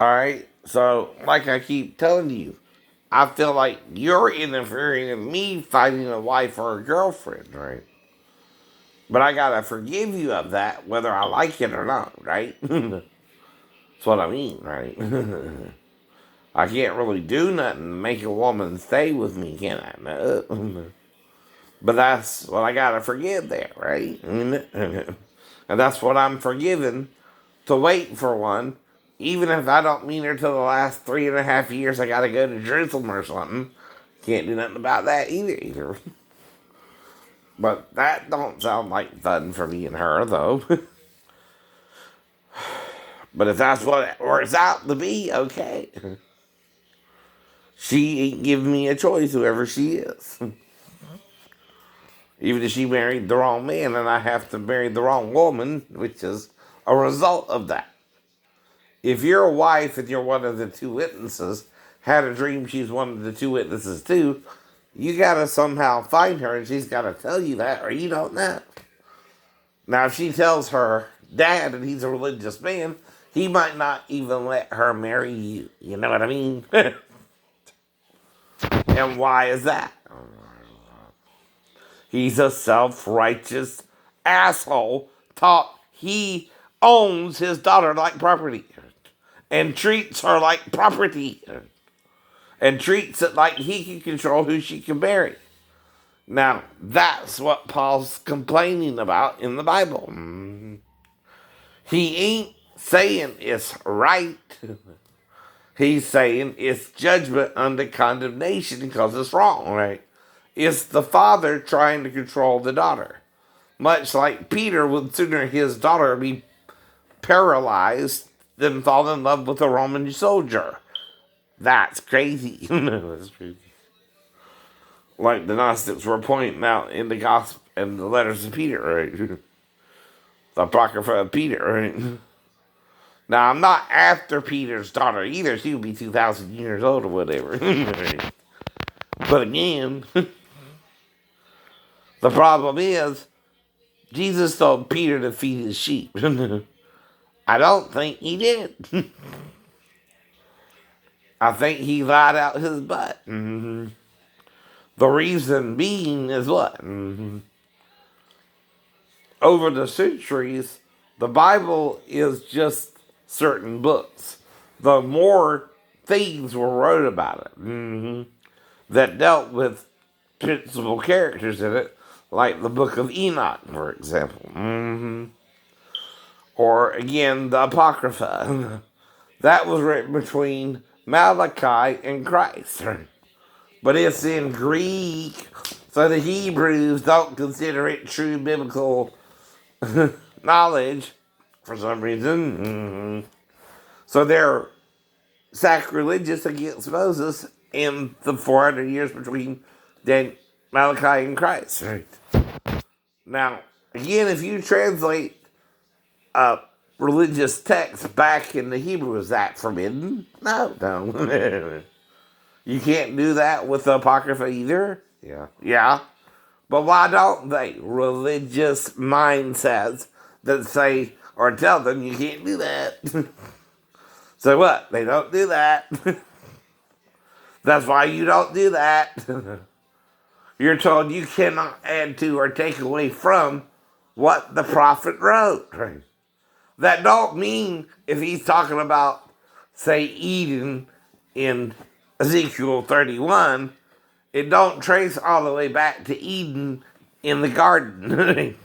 Alright? So, like I keep telling you, I feel like you're interfering in me finding a wife or a girlfriend, right? But I gotta forgive you of that, whether I like it or not, right? That's what I mean, right? I can't really do nothing to make a woman stay with me, can I? No. But that's what I gotta forgive there, right? And that's what I'm forgiven to wait for one. Even if I don't meet her till the last 3.5 years, I gotta go to Jerusalem or something. Can't do nothing about that either. But that don't sound like fun for me and her, though. But if that's what it works out to be, okay. She ain't giving me a choice, whoever she is. Even if she married the wrong man and I have to marry the wrong woman, which is a result of that. If you're a wife and you're one of the two witnesses, had a dream she's one of the two witnesses too, you gotta somehow find her and she's gotta tell you that or you don't know. Now, if she tells her dad and he's a religious man, he might not even let her marry you. You know what I mean? And why is that? He's a self-righteous asshole. Taught he owns his daughter like property and treats her like property and treats it like he can control who she can marry. Now, that's what Paul's complaining about in the Bible. He ain't saying it's right. He's saying it's judgment under condemnation because it's wrong, right? It's the father trying to control the daughter. Much like Peter would sooner his daughter be paralyzed than fall in love with a Roman soldier. That's crazy. That's crazy. Like the Gnostics were pointing out in the gospel and the letters of Peter, right? The Apocrypha of Peter, right? Now, I'm not after Peter's daughter either. She would be 2,000 years old or whatever. But again, the problem is, Jesus told Peter to feed his sheep. I don't think he did. I think he lied out his butt. The reason being is what? Over the centuries, the Bible is just certain books. The more things were wrote about it that dealt with principal characters in it, like the book of Enoch, for example. Or again, the Apocrypha. That was written between Malachi and Christ. But it's in Greek, so the Hebrews don't consider it true biblical knowledge for some reason. So they're sacrilegious against Moses in the 400 years between Malachi and Christ. Right. Now, again, if you translate a religious text back in the Hebrew, is that forbidden? No. You can't do that with the Apocrypha either? Yeah. But why don't they? Religious mindsets that say or tell them you can't do that. So what? They don't do that. That's why you don't do that. You're told you cannot add to or take away from what the prophet wrote. That don't mean if he's talking about, say, Eden in Ezekiel 31, it don't trace all the way back to Eden in the garden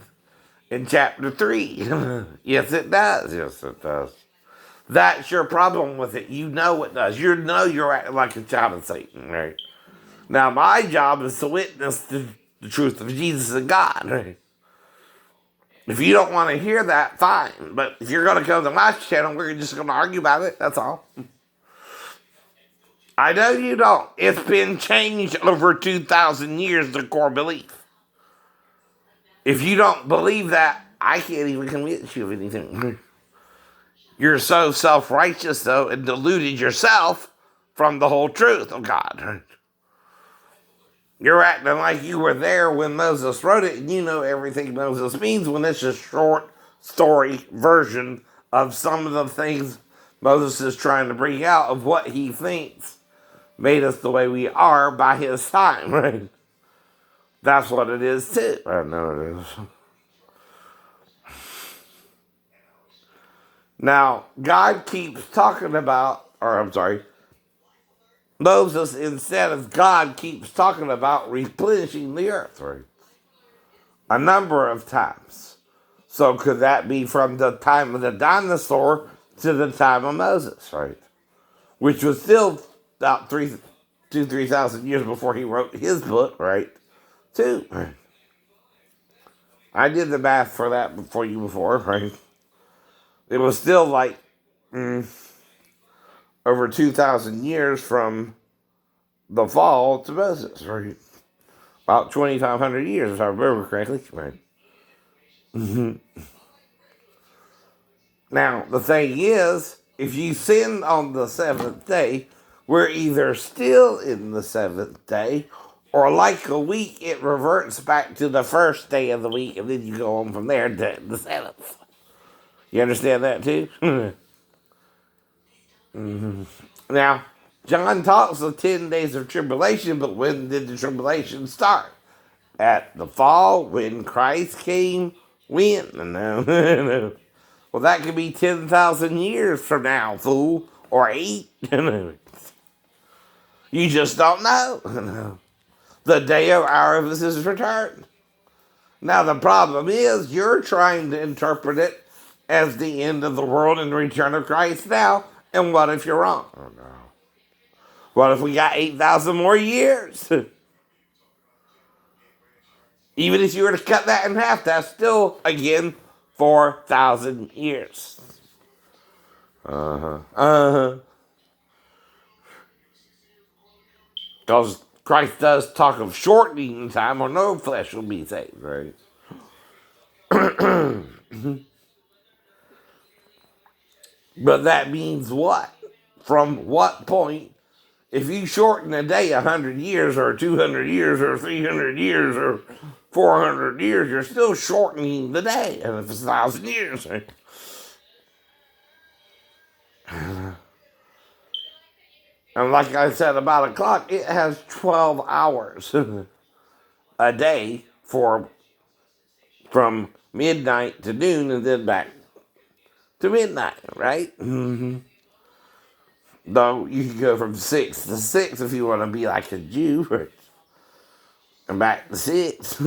in chapter 3. Yes, it does. Yes, it does. That's your problem with it. You know it does. You know you're acting like a child of Satan, right? Now, my job is to witness the truth of Jesus and God, right? If you don't want to hear that, fine. But if you're going to come to my channel, we're just going to argue about it. That's all. I know you don't. It's been changed over 2,000 years, the core belief. If you don't believe that, I can't even convince you of anything. You're so self-righteous, though, and deluded yourself from the whole truth of God. You're acting like you were there when Moses wrote it, and you know everything Moses means when it's a short story version of some of the things Moses is trying to bring out of what he thinks made us the way we are by his time, right? That's what it is too. I know it is. Now, God keeps talking about, or I'm sorry, Moses, instead of God, keeps talking about replenishing the earth, right? A number of times. So could that be from the time of the dinosaur to the time of Moses, right? Which was still about 3,000 years before he wrote his book, right? Too. I did the math for that for you before, right? It was still like over 2,000 years from the fall to Moses, right? About 2,500 years, if I remember correctly, right? Now, the thing is, if you sin on the seventh day, we're either still in the seventh day, or like a week, it reverts back to the first day of the week, and then you go on from there to the seventh. You understand that too? Now, John talks of 10 days of tribulation, but when did the tribulation start? At the fall, when Christ came? When? No, no. Well, that could be 10,000 years from now, fool. Or 8. You just don't know. The day of our of his return. Now, the problem is you're trying to interpret it as the end of the world and the return of Christ now. And what if you're wrong? Oh, no. What if we got 8,000 more years? Even if you were to cut that in half, that's still, again, 4,000 years. Because Christ does talk of shortening time, or no flesh will be saved, right? But that means what? From what point? If you shorten a day 100 years, or 200 years, or 300 years, or 400 years, you're still shortening the day. And if it's 1,000 years, right? And like I said about a clock, it has 12 hours a day from midnight to noon and then back to midnight, right? Though you can go from 6 to 6 if you want to be like a Jew, right? And back to 6.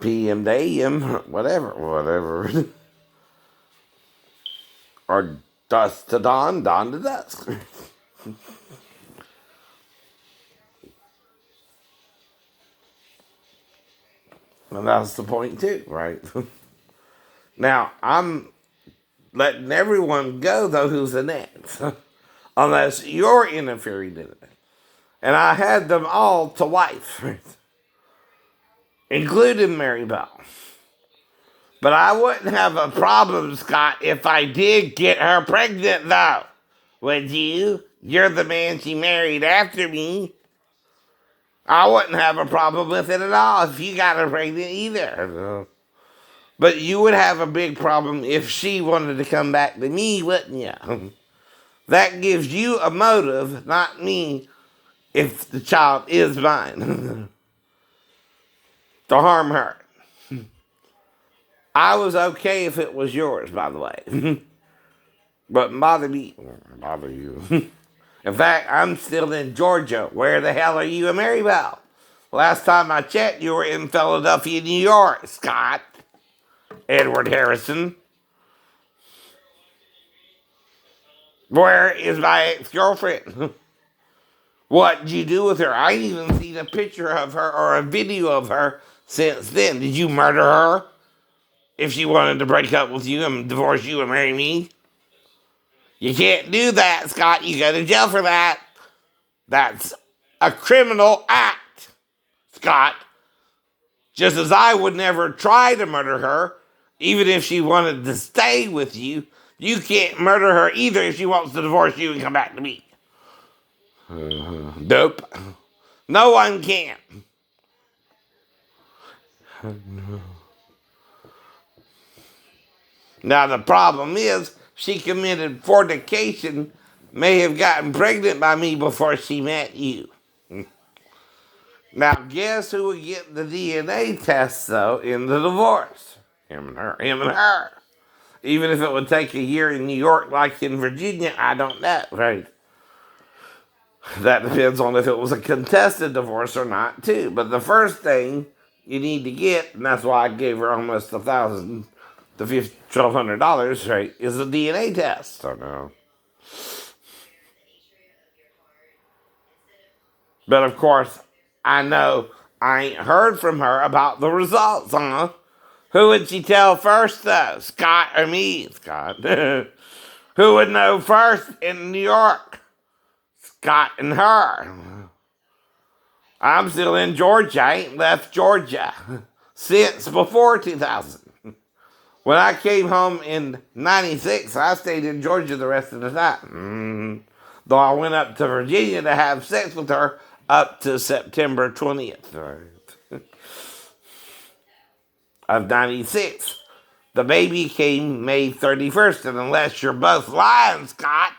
PM to AM, whatever. Or dusk to dawn, dawn to dusk. And that's the point too, right? Now, I'm letting everyone go, though, who's the next. Unless you're interfering in it. And I had them all to wife, including Mary Bell. But I wouldn't have a problem, Scott, if I did get her pregnant, though. Would you? You're the man she married after me. I wouldn't have a problem with it at all if you got her pregnant either. But you would have a big problem if she wanted to come back to me, wouldn't you? That gives you a motive, not me, if the child is mine, to harm her. I was okay if it was yours, by the way. But bother me, bother you. In fact, I'm still in Georgia. Where the hell are you and Mary Bell? Last time I checked, you were in Philadelphia, New York, Scott. Edward Harrison. Where is my ex-girlfriend? What did you do with her? I ain't even seen a picture of her or a video of her since then. Did you murder her? If she wanted to break up with you and divorce you and marry me? You can't do that, Scott. You go to jail for that. That's a criminal act, Scott. Just as I would never try to murder her, even if she wanted to stay with you, you can't murder her either if she wants to divorce you and come back to me. Dope. No one can. Now the problem is, she committed fornication may have gotten pregnant by me before she met you. Now, guess who would get the DNA test, though, in the divorce? Him and her. Him and her. Even if it would take a year in New York like in Virginia, I don't know, right? That depends on if it was a contested divorce or not, too. But the first thing you need to get, and that's why I gave her almost $1,000 to $1,200, right, is a DNA test. I know. But of course, I know I ain't heard from her about the results, huh? Who would she tell first, though? Scott or me? Scott. Who would know first in New York? Scott and her. I'm still in Georgia. I ain't left Georgia since before 2000. When I came home in 96, I stayed in Georgia the rest of the time. Though I went up to Virginia to have sex with her up to September 20th of 96. The baby came May 31st, and unless you're both lying, Scott,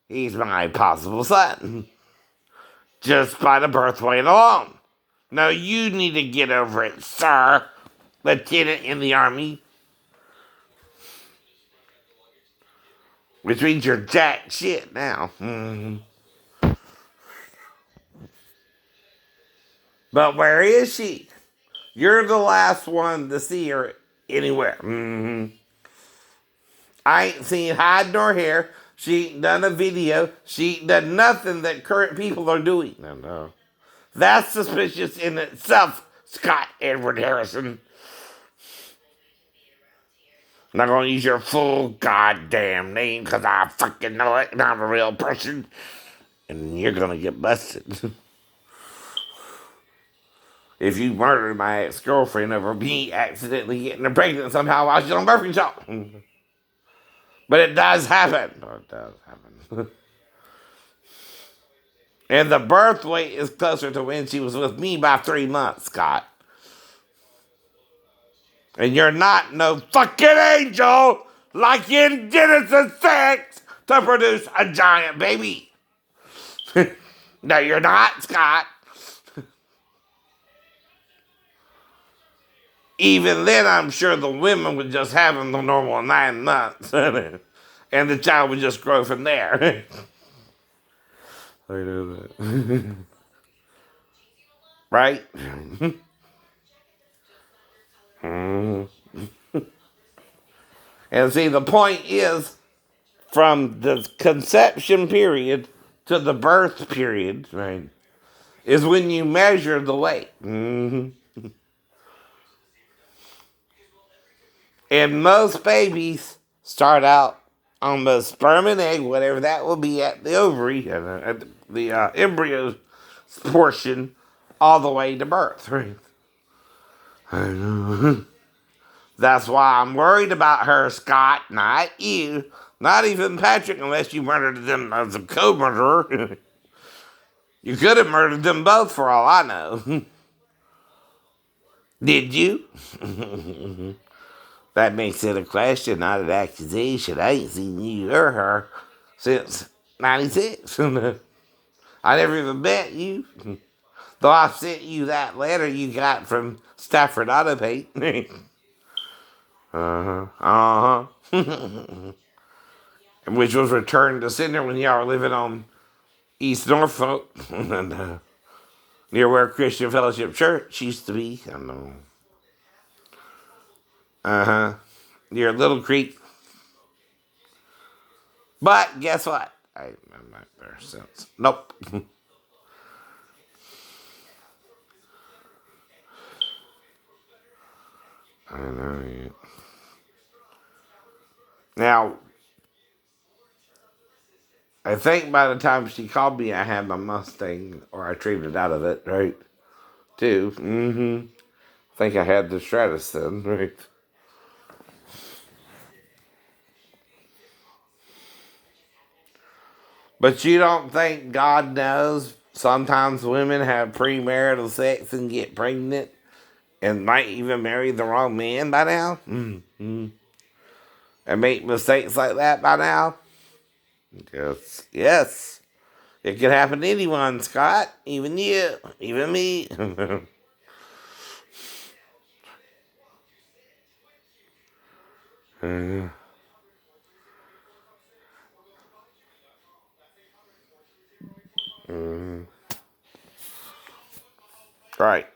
he's my possible son. Just by the birth weight alone. No, you need to get over it, sir. Lieutenant in the Army. Which means you're jack shit now. But where is she? You're the last one to see her anywhere. I ain't seen hide nor hair. She ain't done a video. She ain't done nothing that current people are doing. No. That's suspicious in itself, Scott Edward Harrison. I'm not gonna use your full goddamn name because I fucking know it and I'm a real person. And you're gonna get busted. If you murdered my ex-girlfriend over me accidentally getting her pregnant somehow while she's on birth control. But it does happen. Oh, it does happen. And the birth weight is closer to when she was with me by 3 months, Scott. And you're not no fucking angel like in Genesis 6 to produce a giant baby. No, you're not, Scott. Even then, I'm sure the women would just have him the normal 9 months. And the child would just grow from there. I know that. Right? And see, the point is, from the conception period to the birth period, right, is when you measure the weight. And most babies start out on the sperm and egg, whatever that will be at the ovary, at the embryo portion, all the way to birth. Right? I know. That's why I'm worried about her, Scott, not you. Not even Patrick, unless you murdered them as a co-murderer. You could have murdered them both for all I know. Did you? That makes it a question, not an accusation. I ain't seen you or her since 96. I never even met you. Though I sent you that letter you got from Stafford Auto Paint. Which was returned to sender when y'all were living on East Norfolk. And, near where Christian Fellowship Church used to be. I know. Near Little Creek. But guess what? I'm not there since. Nope. I know. Now, I think by the time she called me, I had my Mustang, or I traded out of it, right? Too. I think I had the Stratus then, right? But you don't think God knows sometimes women have premarital sex and get pregnant and might even marry the wrong man by now? And and make mistakes like that by now? Yes. It could happen to anyone, Scott. Even you. Even me. Right.